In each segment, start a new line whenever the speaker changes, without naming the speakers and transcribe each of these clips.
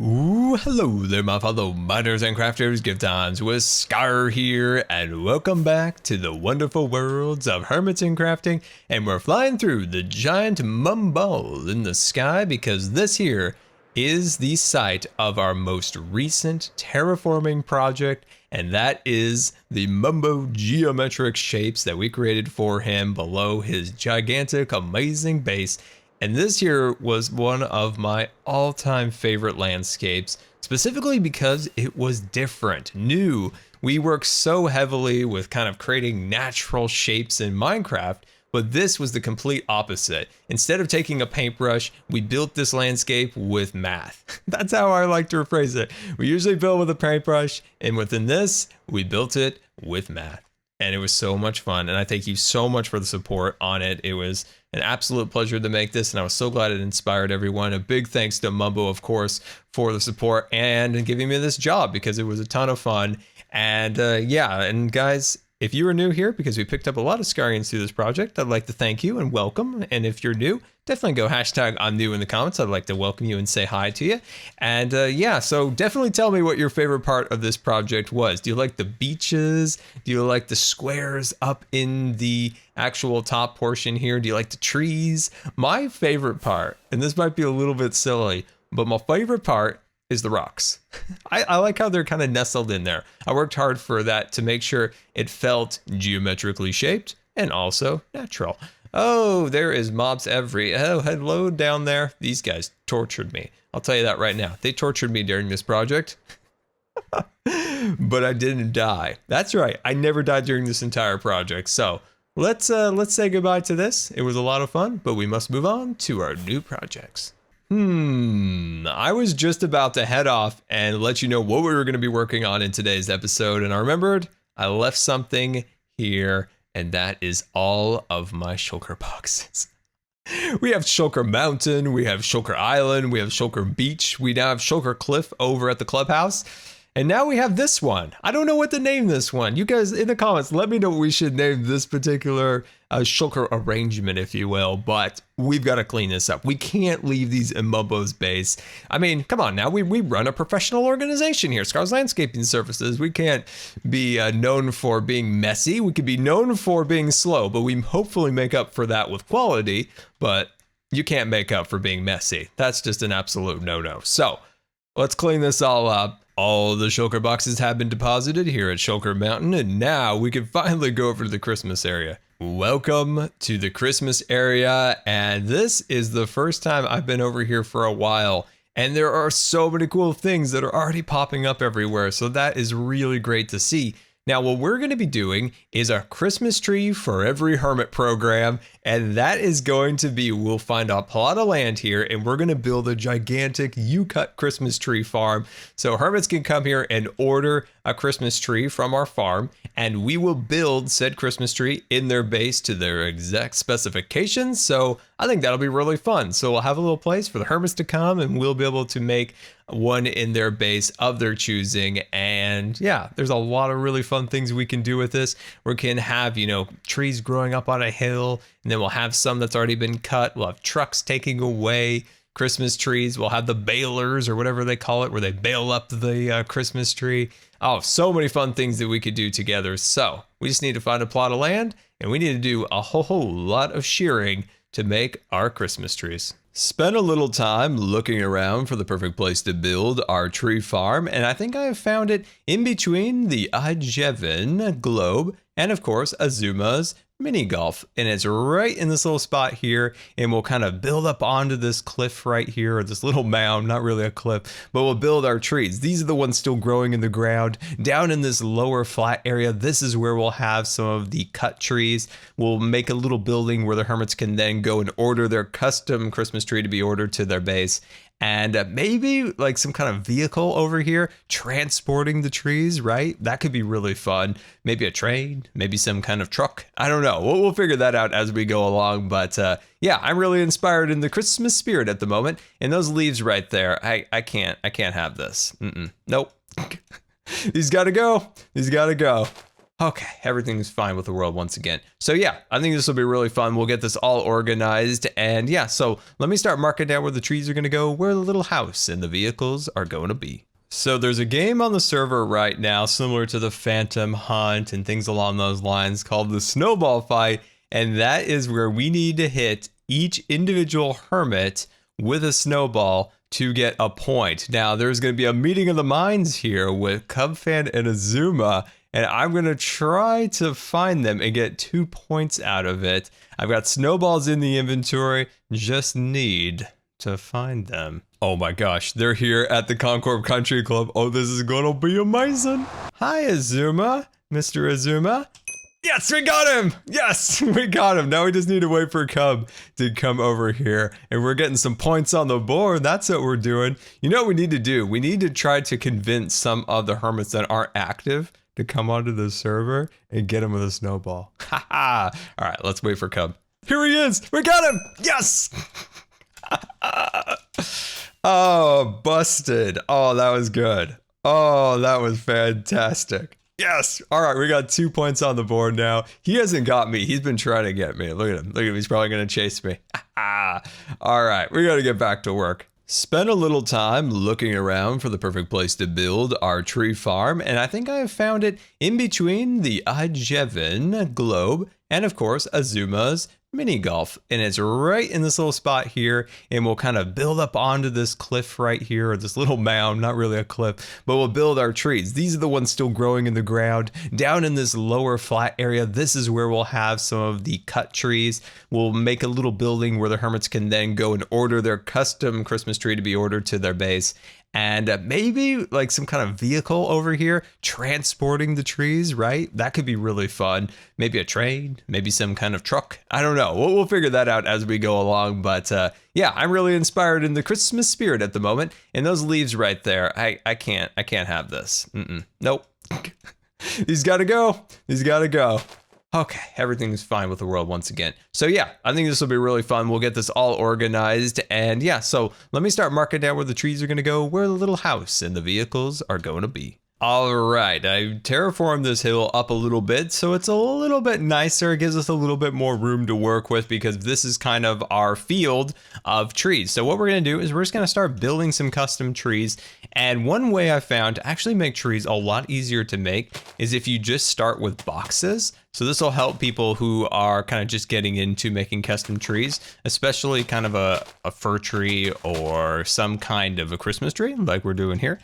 Ooh, hello there, my fellow miners and crafters. Good times with Scar here, and welcome back to the wonderful worlds of hermits and crafting. And we're flying through the giant ball in the sky because this here is the site of our most recent terraforming project, and that is the Mumbo geometric shapes that we created for him below his gigantic, amazing base. And this here was one of my all-time favorite landscapes, specifically because it was different, new. We work so heavily with kind of creating natural shapes in Minecraft, but this was the complete opposite. Instead of taking a paintbrush, we built this landscape with math. That's how I like to rephrase it. We usually build with a paintbrush, and within this, we built it with math. And it was so much fun, and I thank you so much for the support on it. It was an absolute pleasure to make this, and I was so glad it inspired everyone. A big thanks to Mumbo, of course, for the support and giving me this job because it was a ton of fun. And yeah, and guys, if you are new here, because we picked up a lot of Scarians through this project, I'd like to thank you and welcome. And if you're new, definitely go hashtag I'm new in the comments. I'd like to welcome you and say hi to you. And yeah, so definitely tell me what your favorite part of this project was. Do you like the beaches? Do you like the squares up in the actual top portion here? Do you like the trees? My favorite part, and this might be a little bit silly, but my favorite part is the rocks. I like how they're kind of nestled in there. I worked hard for that to make sure it felt geometrically shaped and also natural. Oh, there is mobs hello down there. These guys tortured me. I'll tell you that right now. They tortured me during this project. But I didn't die. That's right. I never died during this entire project. So let's say goodbye to this. It was a lot of fun, but we must move on to our new projects. I was just about to head off and let you know what we were going to be working on in today's episode, and I remembered I left something here, and that is all of my shulker boxes. We have Shulker Mountain, we have Shulker Island, we have Shulker Beach, we now have Shulker Cliff over at the clubhouse, and now we have this one. I don't know what to name this one. You guys in the comments, let me know what we should name this particular shulker arrangement, if you will, but we've got to clean this up. We can't leave these in Mumbo's base. I mean, come on now, we run a professional organization here, Scar's Landscaping Services. We can't be known for being messy. We could be known for being slow, but we hopefully make up for that with quality, but you can't make up for being messy. That's just an absolute no-no. So let's clean this all up. All the shulker boxes have been deposited here at Shulker Mountain, and now we can finally go over to the Christmas area. Welcome to the Christmas area, and this is the first time I've been over here for a while, and there are so many cool things that are already popping up everywhere, so that is really great to see. Now, what we're going to be doing is a Christmas tree for every hermit program, and that is going to be, we'll find a plot of land here, and we're going to build a gigantic U-cut Christmas tree farm. So hermits can come here and order a Christmas tree from our farm, and we will build said Christmas tree in their base to their exact specifications. So I think that'll be really fun. So we'll have a little place for the hermits to come, and we'll be able to make one in their base of their choosing. And yeah, there's a lot of really fun things we can do with this. We can have, you know, trees growing up on a hill, and then we'll have some that's already been cut. We'll have trucks taking away Christmas trees. We'll have the balers or whatever they call it, where they bale up the Christmas tree. Oh, so many fun things that we could do together. So we just need to find a plot of land, and we need to do a whole lot of shearing to make our Christmas trees. Spent a little time looking around for the perfect place to build our tree farm, and I think I have found it in between the Ijeven globe and, of course, Azuma's mini golf, and it's right in this little spot here, and we'll kind of build up onto this cliff right here, or this little mound, not really a cliff, but we'll build our trees. These are the ones still growing in the ground. Down in this lower flat area, this is where we'll have some of the cut trees. We'll make a little building where the hermits can then go and order their custom Christmas tree to be ordered to their base. And maybe like some kind of vehicle over here transporting the trees, right? That could be really fun. Maybe a train, maybe some kind of truck. I don't know. We'll figure that out as we go along. But yeah, I'm really inspired in the Christmas spirit at the moment. And those leaves right there, I can't have this. Nope. These gotta go. These gotta go. Okay, everything's fine with the world once again. So yeah, I think this will be really fun. We'll get this all organized. And yeah, so let me start marking down where the trees are going to go, where the little house and the vehicles are going to be. So there's a game on the server right now similar to the Phantom Hunt and things along those lines called the Snowball Fight. And that is where we need to hit each individual hermit with a snowball to get a point. Now there's going to be a meeting of the minds here with Cubfan and Azuma. And I'm going to try to find them and get 2 points out of it. I've got snowballs in the inventory. Just need to find them. Oh my gosh, they're here at the Concord Country Club. Oh, this is going to be amazing. Hi, Azuma. Mr. Azuma. Yes, we got him. Yes, we got him. Now we just need to wait for Cub to come over here. And we're getting some points on the board. That's what we're doing. You know what we need to do? We need to try to convince some of the hermits that aren't active to come onto the server and get him with a snowball. Ha ha. All right, let's wait for Cub. Here he is. We got him. Yes. Oh, busted. Oh, that was good. Oh, that was fantastic. Yes. All right, we got 2 points on the board now. He hasn't got me. He's been trying to get me. Look at him. Look at him. He's probably going to chase me. All right, we got to get back to work. Spent a little time looking around for the perfect place to build our tree farm, and I think I have found it in between the Ijevan globe and, of course, Azuma's mini golf. And it's right in this little spot here, and we'll kind of build up onto this cliff right here, or this little mound, not really a cliff, but we'll build our trees. These are the ones still growing in the ground. Down in this lower flat area, this is where we'll have some of the cut trees. We'll make a little building where the hermits can then go and order their custom Christmas tree to be ordered to their base. And maybe like some kind of vehicle over here transporting the trees, right? That could be really fun. Maybe a train, maybe some kind of truck. I don't know. We'll figure that out as we go along. But yeah, I'm really inspired in the Christmas spirit at the moment. And those leaves right there, I can't have this. Nope. He's got to go. He's got to go. Okay, everything's fine with the world once again. So yeah, I think this will be really fun. We'll get this all organized. And yeah, so let me start marking down where the trees are going to go, where the little house and the vehicles are going to be. All right, I terraformed this hill up a little bit, so it's a little bit nicer. It gives us a little bit more room to work with because this is kind of our field of trees. So what we're going to do is we're just going to start building some custom trees. And one way I found to actually make trees a lot easier to make is if you just start with boxes. So this will help people who are kind of just getting into making custom trees, especially kind of a fir tree or some kind of a Christmas tree like we're doing here,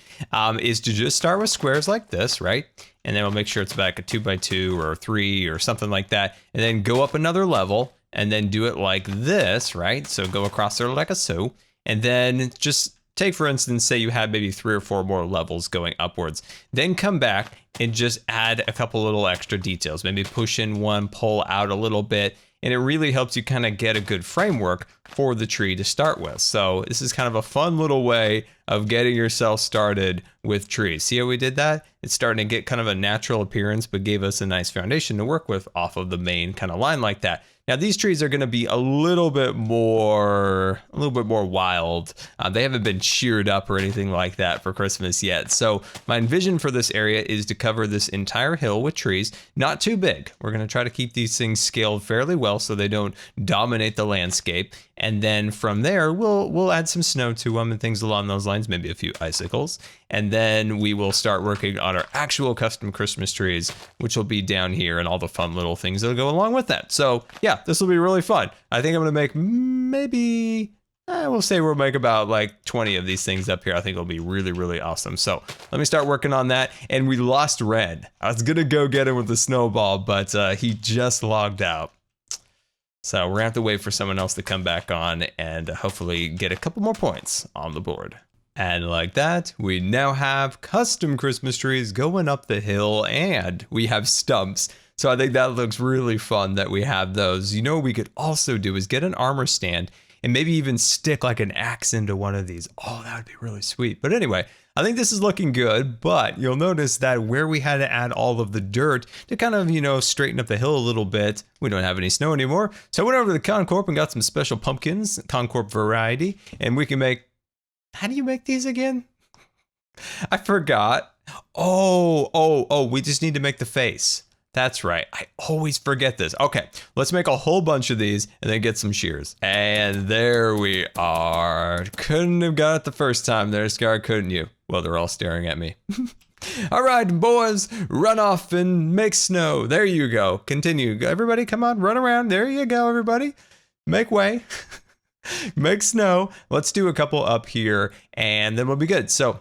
is to just start with squares like this, right? And then we'll make sure it's like a 2x2 or 3 or something like that. And then go up another level and then do it like this, right? So go across there like a so, and then just take, for instance, say you had maybe 3 or 4 more levels going upwards, then come back and just add a couple little extra details, maybe push in one, pull out a little bit, and it really helps you kind of get a good framework for the tree to start with. So this is kind of a fun little way of getting yourself started with trees. See how we did that? It's starting to get kind of a natural appearance, but gave us a nice foundation to work with off of the main kind of line like that. Now these trees are going to be a little bit more wild. They haven't been sheared up or anything like that for Christmas yet. So my vision for this area is to cover this entire hill with trees, not too big. We're going to try to keep these things scaled fairly well so they don't dominate the landscape. And then from there, we'll add some snow to them and things along those lines, maybe a few icicles. And then we will start working on our actual custom Christmas trees, which will be down here and all the fun little things that'll go along with that. So yeah, this will be really fun. I think I'm gonna make maybe, we'll say we'll make about like 20 of these things up here. I think it'll be really, really awesome. So let me start working on that. And we lost Red. I was gonna go get him with the snowball, but he just logged out. So we're gonna have to wait for someone else to come back on and hopefully get a couple more points on the board. And like that, we now have custom Christmas trees going up the hill, and we have stumps. So I think that looks really fun that we have those. You know what we could also do is get an armor stand and maybe even stick like an axe into one of these. Oh, that would be really sweet. But anyway, I think this is looking good, but you'll notice that where we had to add all of the dirt to kind of, you know, straighten up the hill a little bit, we don't have any snow anymore. So I went over to the Concorp and got some special pumpkins, Concorp variety, and we can make, how do you make these again? I forgot. Oh, we just need to make the face. That's right. I always forget this. Okay, let's make a whole bunch of these and then get some shears. And there we are. Couldn't have got it the first time there, Scar, couldn't you? Well, they're all staring at me. All right, boys, run off and make snow. There you go. Continue. Everybody, come on, run around. There you go, everybody. Make way. Make snow. Let's do a couple up here and then we'll be good. So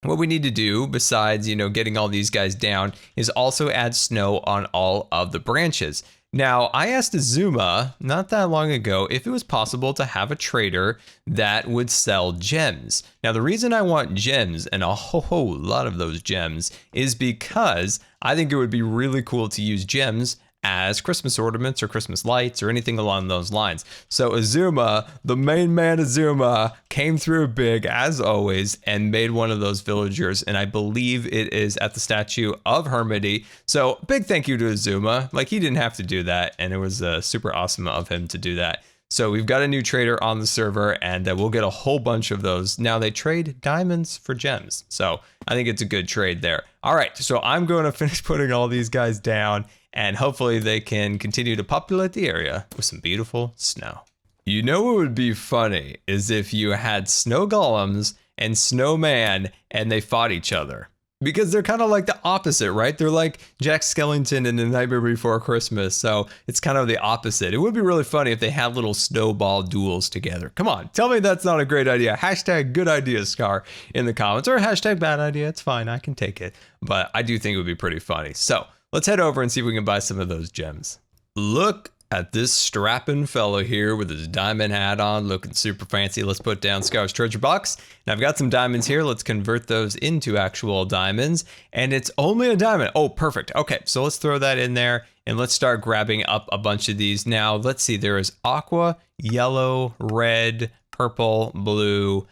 what we need to do besides, getting all these guys down is also add snow on all of the branches. Now, I asked Azuma not that long ago if it was possible to have a trader that would sell gems. Now, the reason I want gems, and a whole lot of those gems, is because I think it would be really cool to use gems as Christmas ornaments or Christmas lights or anything along those lines. So Azuma, the main man Azuma, came through big as always and made one of those villagers, and I believe it is at the statue of Hermity. So big thank you to Azuma. Like, he didn't have to do that, and it was super awesome of him to do that. So we've got a new trader on the server, and we'll get a whole bunch of those. Now, they trade diamonds for gems, so I think it's a good trade there. All right, so I'm going to finish putting all these guys down, and hopefully they can continue to populate the area with some beautiful snow. You know what would be funny is if you had snow golems and snowman and they fought each other. Because they're kind of like the opposite, right? They're like Jack Skellington in The Nightmare Before Christmas. So it's kind of the opposite. It would be really funny if they had little snowball duels together. Come on, tell me that's not a great idea. Hashtag good idea, Scar, in the comments. Or hashtag bad idea. It's fine. I can take it. But I do think it would be pretty funny. So let's head over and see if we can buy some of those gems. Look at this strapping fellow here with his diamond hat on, looking super fancy. Let's put down Scar's treasure box. And I've got some diamonds here. Let's convert those into actual diamonds. And it's only a diamond. Oh, perfect. Okay, so let's throw that in there and let's start grabbing up a bunch of these. Now, let's see. There is aqua, yellow, red, purple, blue.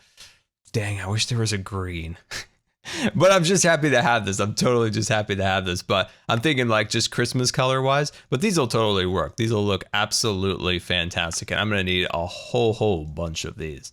Dang, I wish there was a green. But I'm just happy to have this. I'm totally just happy to have this. But I'm thinking like just Christmas color wise. But these will totally work. These will look absolutely fantastic. And I'm going to need a whole bunch of these.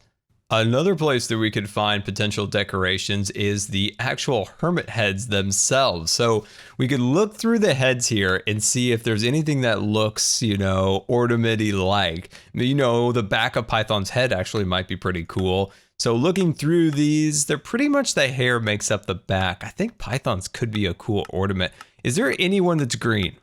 Another place that we could find potential decorations is the actual hermit heads themselves. So we could look through the heads here and see if there's anything that looks, ornamenty like. The back of Python's head actually might be pretty cool. So looking through these, they're pretty much the hair makes up the back. I think Python's could be a cool ornament. Is there anyone that's green?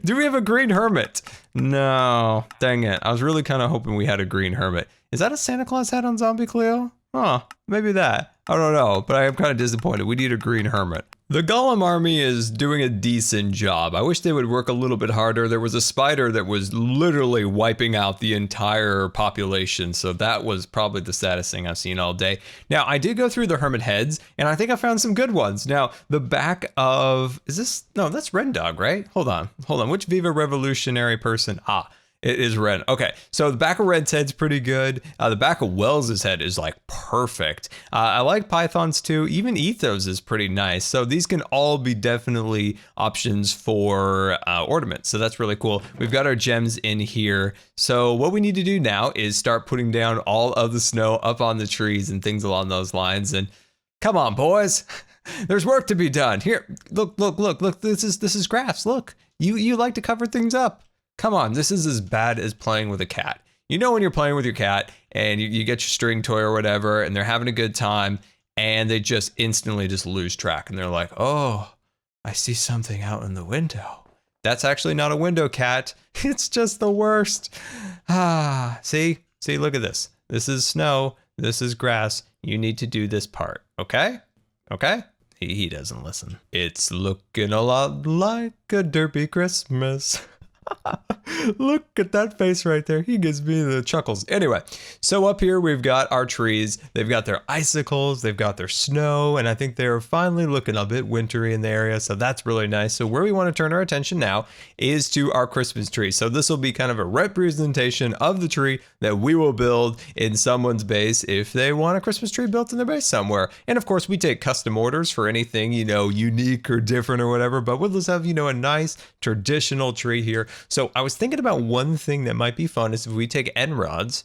Do we have a green hermit? No, dang it. I was really kind of hoping we had a green hermit. Is that a Santa Claus hat on Zombie Cleo? Huh, maybe that. I don't know, but I am kind of disappointed. We need a green hermit. The Golem army is doing a decent job. I wish they would work a little bit harder. There was a spider that was literally wiping out the entire population, so that was probably the saddest thing I've seen all day. Now, I did go through the hermit heads, and I think I found some good ones. Now, the back of... No, that's Red Dog, right? Hold on. Which Viva Revolutionary person? It is Red. Okay, so the back of Red's head's pretty good. The back of Wells's head is like perfect. I like Python's too. Even Ethos is pretty nice. So these can all be definitely options for ornaments. So that's really cool. We've got our gems in here. So what we need to do now is start putting down all of the snow up on the trees and things along those lines. And come on, boys. There's work to be done. Here, look. This is grass. Look, you like to cover things up. Come on, this is as bad as playing with a cat. When you're playing with your cat and you get your string toy or whatever and they're having a good time and they just instantly just lose track and they're like, oh, I see something out in the window. That's actually not a window, cat. It's just the worst. See, look at this. This is snow. This is grass. You need to do this part, okay? Okay? He doesn't listen. It's looking a lot like a derpy Christmas. Look at that face right there. He gives me the chuckles. Anyway, so up here we've got our trees. They've got their icicles. They've got their snow. And I think they're finally looking a bit wintry in the area. So that's really nice. So where we want to turn our attention now is to our Christmas tree. So this will be kind of a representation of the tree that we will build in someone's base if they want a Christmas tree built in their base somewhere. And of course, we take custom orders for anything, unique or different or whatever. But we'll just have, a nice traditional tree here. So I was thinking about one thing that might be fun is if we take end rods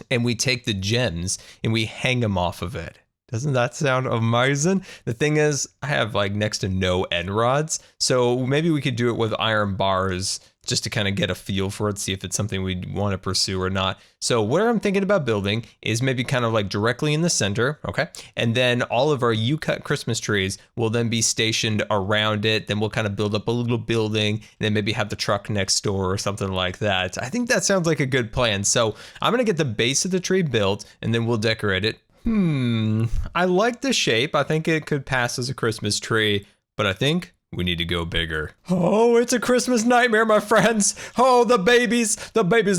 and we take the gems and we hang them off of it. Doesn't that sound amazing? The thing is, I have like next to no end rods, so maybe we could do it with iron bars just to kind of get a feel for it, see if it's something we want to pursue or not. So what I'm thinking about building is maybe kind of like directly in the center, okay? And then all of our U-cut Christmas trees will then be stationed around it. Then we'll kind of build up a little building and then maybe have the truck next door or something like that. I think that sounds like a good plan. So I'm gonna get the base of the tree built and then we'll decorate it. I like the shape. I think it could pass as a Christmas tree, but I think we need to go bigger. Oh, it's a Christmas nightmare, my friends. Oh, the babies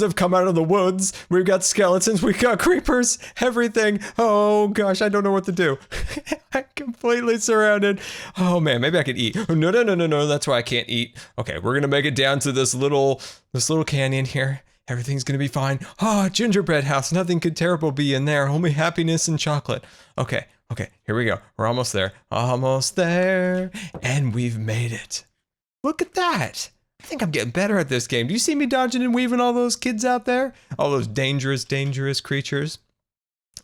have come out of the woods. We've got skeletons, we've got creepers, everything. Oh gosh, I don't know what to do. I'm completely surrounded. Oh man, maybe I could eat. No, that's why I can't eat. Okay, we're gonna make it down to this little canyon here. Everything's gonna be fine. Oh, gingerbread house, nothing could terrible be in there. Only happiness and chocolate. Okay, here we go. We're almost there. Almost there. And we've made it. Look at that. I think I'm getting better at this game. Do you see me dodging and weaving all those kids out there? All those dangerous creatures?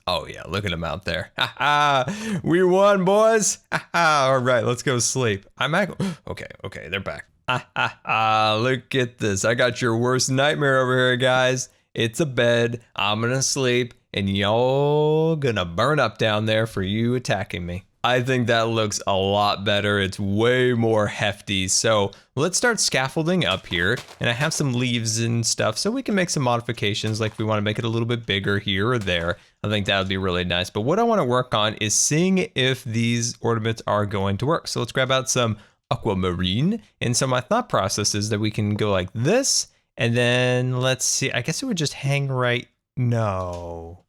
Oh yeah, look at them out there. Ha ha. We won, boys. Ha ha. All right, let's go sleep. Okay, they're back. Ha ha ha. Look at this. I got your worst nightmare over here, guys. It's a bed. I'm gonna sleep. And y'all gonna burn up down there for you attacking me. I think that looks a lot better. It's way more hefty. So let's start scaffolding up here. And I have some leaves and stuff so we can make some modifications. Like if we want to make it a little bit bigger here or there. I think that would be really nice. But what I want to work on is seeing if these ornaments are going to work. So let's grab out some aquamarine. And so my thought process is that we can go like this. And then let's see. I guess it would just hang right. No,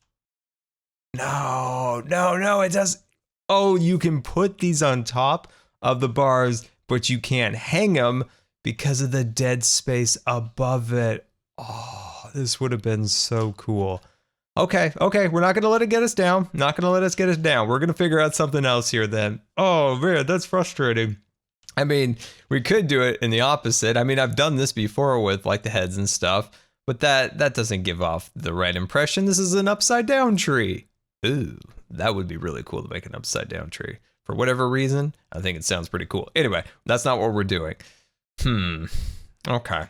it does. Oh, you can put these on top of the bars, but you can't hang them because of the dead space above it. Oh, this would have been so cool. Okay, we're not gonna let it get us down. Not gonna let us get us down. We're gonna figure out something else here then. Oh man, that's frustrating. I mean, we could do it in the opposite. I mean, I've done this before with like the heads and stuff, but that doesn't give off the right impression. This is an upside down tree. Ooh, that would be really cool to make an upside down tree. For whatever reason, I think it sounds pretty cool. Anyway, that's not what we're doing. Okay.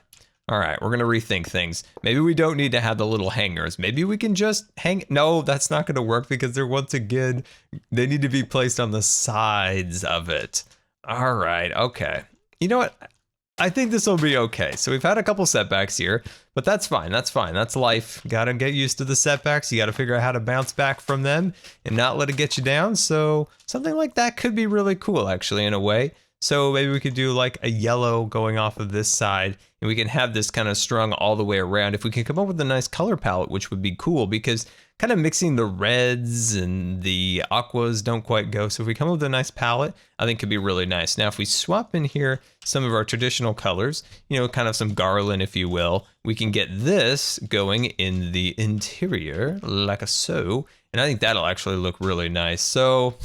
All right, we're gonna rethink things. Maybe we don't need to have the little hangers. Maybe we can just hang. No, that's not gonna work because they're once again, they need to be placed on the sides of it. All right, okay. You know what? I think this will be okay. So we've had a couple setbacks here, but that's fine. That's life. Gotta get used to the setbacks. You gotta figure out how to bounce back from them and not let it get you down. So something like that could be really cool, actually, in a way. So maybe we could do like a yellow going off of this side, and we can have this kind of strung all the way around. If we can come up with a nice color palette, which would be cool, because kind of mixing the reds and the aquas don't quite go. So if we come up with a nice palette, I think could be really nice. Now, if we swap in here some of our traditional colors, you know, kind of some garland, if you will, we can get this going in the interior like so. And I think that'll actually look really nice. So,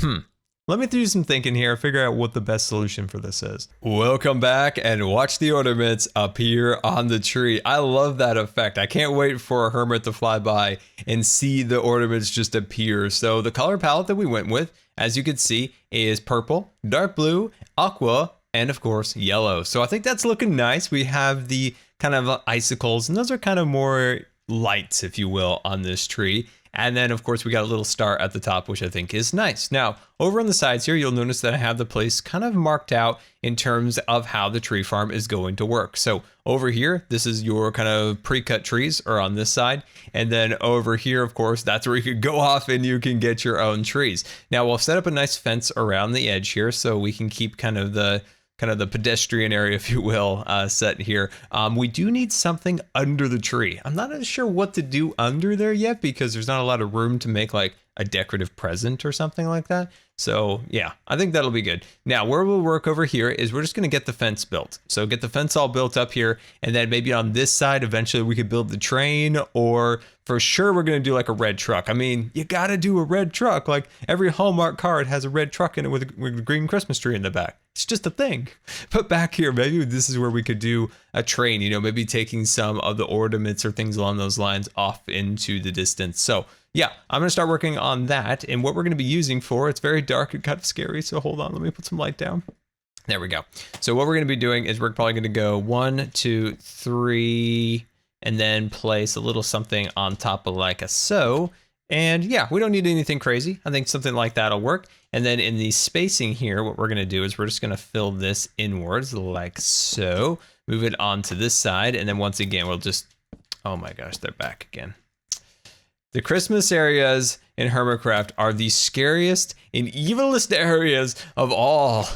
let me do some thinking here, figure out what the best solution for this is. Welcome back and watch the ornaments appear on the tree. I love that effect. I can't wait for a hermit to fly by and see the ornaments just appear. So the color palette that we went with, as you can see, is purple, dark blue, aqua, and of course, yellow. So I think that's looking nice. We have the kind of icicles, and those are kind of more lights, if you will, on this tree. And then, of course, we got a little star at the top, which I think is nice. Now, over on the sides here, you'll notice that I have the place kind of marked out in terms of how the tree farm is going to work. So over here, this is your kind of pre-cut trees are on this side. And then over here, of course, that's where you can go off and you can get your own trees. Now, we'll set up a nice fence around the edge here so we can keep kind of the pedestrian area, if you will, set here. We do need something under the tree. I'm not sure what to do under there yet because there's not a lot of room to make like a decorative present or something like that. So yeah, I think that'll be good. Now, where we'll work over here is we're just gonna get the fence built. So get the fence all built up here, and then maybe on this side, eventually we could build the train, or for sure we're gonna do like a red truck. I mean, you gotta do a red truck. Like every Hallmark card has a red truck in it with a green Christmas tree in the back. It's just a thing. But back here, maybe this is where we could do a train, you know, maybe taking some of the ornaments or things along those lines off into the distance. So yeah, I'm gonna start working on that. And what we're gonna be using for, it's very dark and kind of scary. So hold on, let me put some light down. There we go. So what we're gonna be doing is we're probably gonna go 1, 2, 3, and then place a little something on top of like a so. And yeah, we don't need anything crazy. I think something like that'll work. And then in the spacing here, what we're gonna do is we're just gonna fill this inwards like so. Move it onto this side. And then once again, we'll just, oh my gosh, they're back again. The Christmas areas in Hermitcraft are the scariest and evilest areas of all.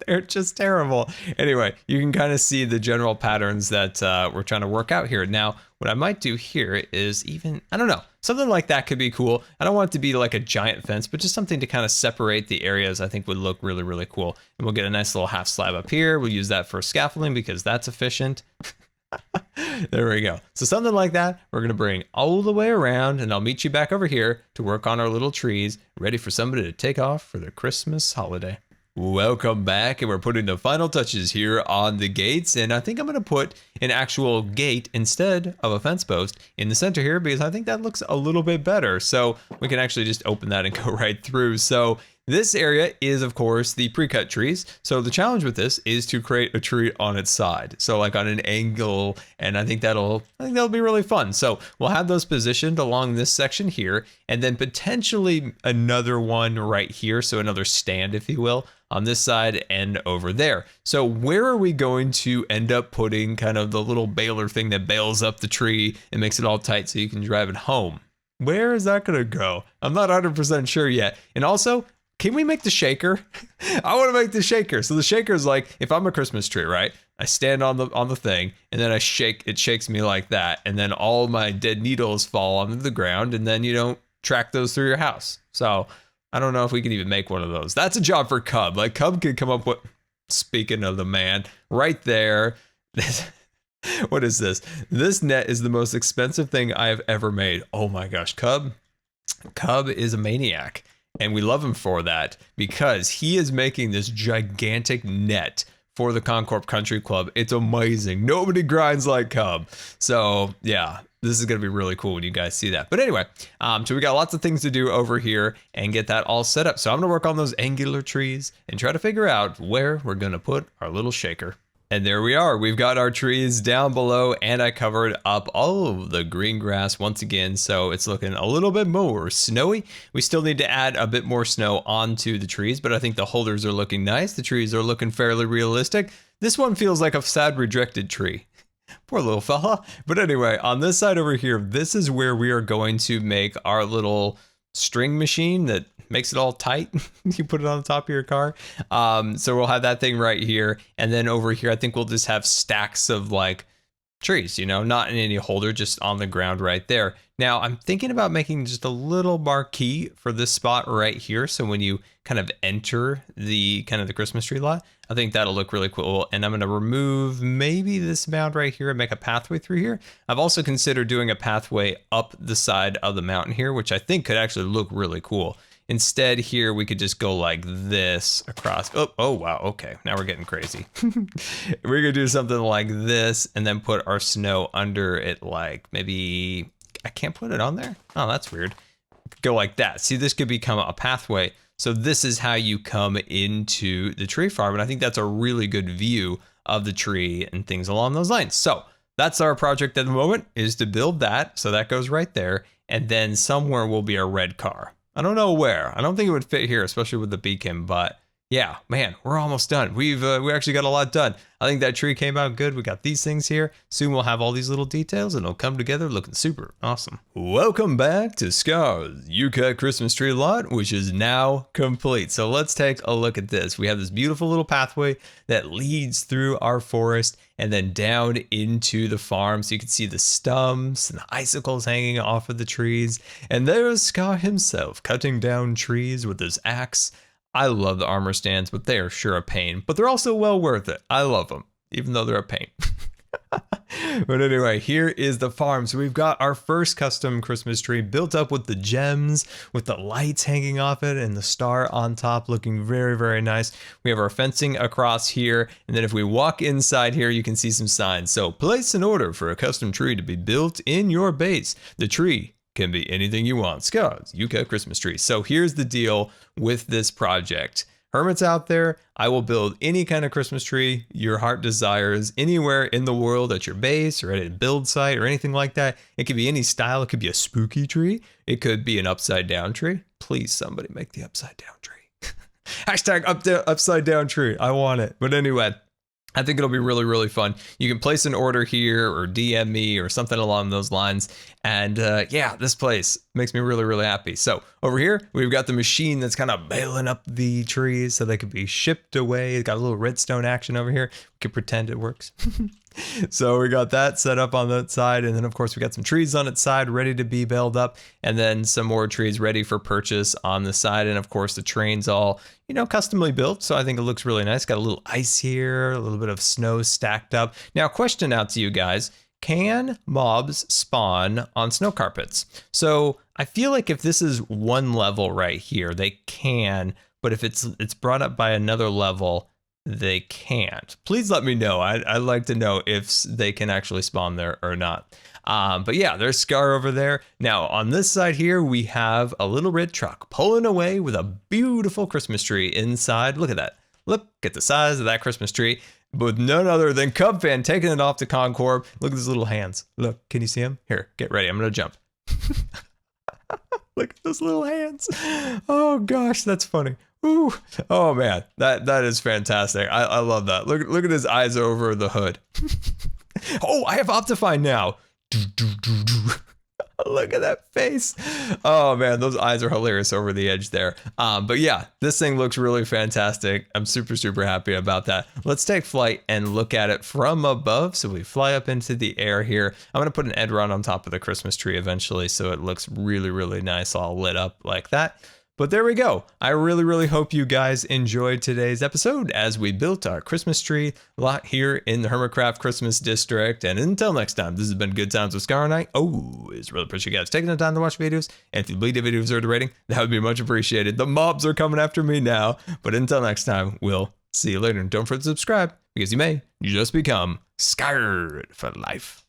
They're just terrible. Anyway, you can kind of see the general patterns that we're trying to work out here. Now, what I might do here is even, I don't know, something like that could be cool. I don't want it to be like a giant fence, but just something to kind of separate the areas I think would look really, really cool. And we'll get a nice little half slab up here. We'll use that for scaffolding because that's efficient. There we go. So something like that, we're going to bring all the way around, and I'll meet you back over here to work on our little trees, ready for somebody to take off for the Christmas holiday. Welcome back, and we're putting the final touches here on the gates, and I think I'm going to put an actual gate instead of a fence post in the center here because I think that looks a little bit better. So we can actually just open that and go right through. So this area is, of course, the pre-cut trees. So the challenge with this is to create a tree on its side. So like on an angle, and I think that'll be really fun. So we'll have those positioned along this section here, and then potentially another one right here. So another stand, if you will, on this side and over there. So where are we going to end up putting kind of the little baler thing that bales up the tree and makes it all tight so you can drive it home? Where is that gonna go? I'm not 100% sure yet. And also, can we make the shaker? I want to make the shaker. So the shaker is like, if I'm a Christmas tree, right? I stand on the thing and then I shake, it shakes me like that. And then all my dead needles fall onto the ground and then you don't track those through your house. So I don't know if we can even make one of those. That's a job for Cub. Like Cub could come up with, speaking of the man, right there. What is this? This net is the most expensive thing I have ever made. Oh my gosh, Cub is a maniac. And we love him for that because he is making this gigantic net for the Concorp Country Club. It's amazing. Nobody grinds like Cub. So yeah, this is going to be really cool when you guys see that. But anyway, so we got lots of things to do over here and get that all set up. So I'm going to work on those angular trees and try to figure out where we're going to put our little shaker. And there we are. We've got our trees down below and I covered up all of the green grass once again. So it's looking a little bit more snowy. We still need to add a bit more snow onto the trees, but I think the holders are looking nice. The trees are looking fairly realistic. This one feels like a sad rejected tree. Poor little fella. But anyway, on this side over here, this is where we are going to make our little string machine that makes it all tight. You put it on the top of your car. So we'll have that thing right here. And then over here, I think we'll just have stacks of like trees, you know, not in any holder, just on the ground right there. Now I'm thinking about making just a little marquee for this spot right here. So when you kind of enter the Christmas tree lot, I think that'll look really cool. And I'm going to remove maybe this mound right here and make a pathway through here. I've also considered doing a pathway up the side of the mountain here, which I think could actually look really cool. Instead here, we could just go like this across. Oh, wow. Okay. Now we're getting crazy. We're going to do something like this and then put our snow under it. Like maybe I can't put it on there. Oh, that's weird. Go like that. See, this could become a pathway. So this is how you come into the tree farm. And I think that's a really good view of the tree and things along those lines. So that's our project at the moment, is to build that. So that goes right there. And then somewhere will be a red car. I don't know where. I don't think it would fit here, especially with the beacon, but yeah, man, we're almost done. We actually got a lot done. I think that tree came out good. We got these things here. Soon we'll have all these little details and it'll come together looking super awesome. Welcome back to Scar's U-Cut Christmas tree lot, which is now complete. So let's take a look at this. We have this beautiful little pathway that leads through our forest and then down into the farm. So you can see the stumps and the icicles hanging off of the trees. And there's Scar himself cutting down trees with his axe. I love the armor stands, but they are sure a pain, but they're also well worth it. I love them, even though they're a pain. But anyway, here is the farm. So we've got our first custom Christmas tree built up with the gems, with the lights hanging off it and the star on top looking very, very nice. We have our fencing across here. And then if we walk inside here, you can see some signs. So place an order for a custom tree to be built in your base. The tree can be anything you want. Scar's UK Christmas tree. So here's the deal with this project. Hermits out there, I will build any kind of Christmas tree your heart desires anywhere in the world at your base or at a build site or anything like that. It could be any style. It could be a spooky tree. It could be an upside down tree. Please, somebody make the upside down tree. Hashtag upside down tree. I want it. But anyway, I think it'll be really, really fun. You can place an order here or DM me or something along those lines. And yeah, this place makes me really, really happy. So over here, we've got the machine that's kind of baling up the trees so they can be shipped away. It's got a little redstone action over here. We can pretend it works. So we got that set up on that side. And then of course we got some trees on its side ready to be baled up. And then some more trees ready for purchase on the side. And of course the train's all, you know, customly built. So I think it looks really nice. Got a little ice here, a little bit of snow stacked up. Now, question out to you guys. Can mobs spawn on snow carpets? So I feel like if this is one level right here, they can, but if it's brought up by another level, they can't. Please let me know. I'd like to know if they can actually spawn there or not. But yeah, there's Scar over there. Now on this side here, we have a little red truck pulling away with a beautiful Christmas tree inside. Look at that. Look at the size of that Christmas tree. With none other than Cubfan taking it off to Concorb. Look at his little hands. Look, can you see him? Here, get ready. I'm going to jump. Look at those little hands. Oh gosh, that's funny. Ooh. Oh man, that is fantastic. I love that. Look at his eyes over the hood. Oh, I have Optifine now. Look at that face. Oh man, those eyes are hilarious over the edge there. But yeah, this thing looks really fantastic. I'm super, super happy about that. Let's take flight and look at it from above. So we fly up into the air here. I'm going to put an Edron on top of the Christmas tree eventually, so it looks really, really nice, all lit up like that. But there we go. I really, really hope you guys enjoyed today's episode as we built our Christmas tree lot here in the Hermitcraft Christmas District. And until next time, this has been Good Times with Scar, and I always really appreciate you guys taking the time to watch videos. And if you believe the video deserves a rating, that would be much appreciated. The mobs are coming after me now. But until next time, we'll see you later. And don't forget to subscribe, because you may just become scarred for life.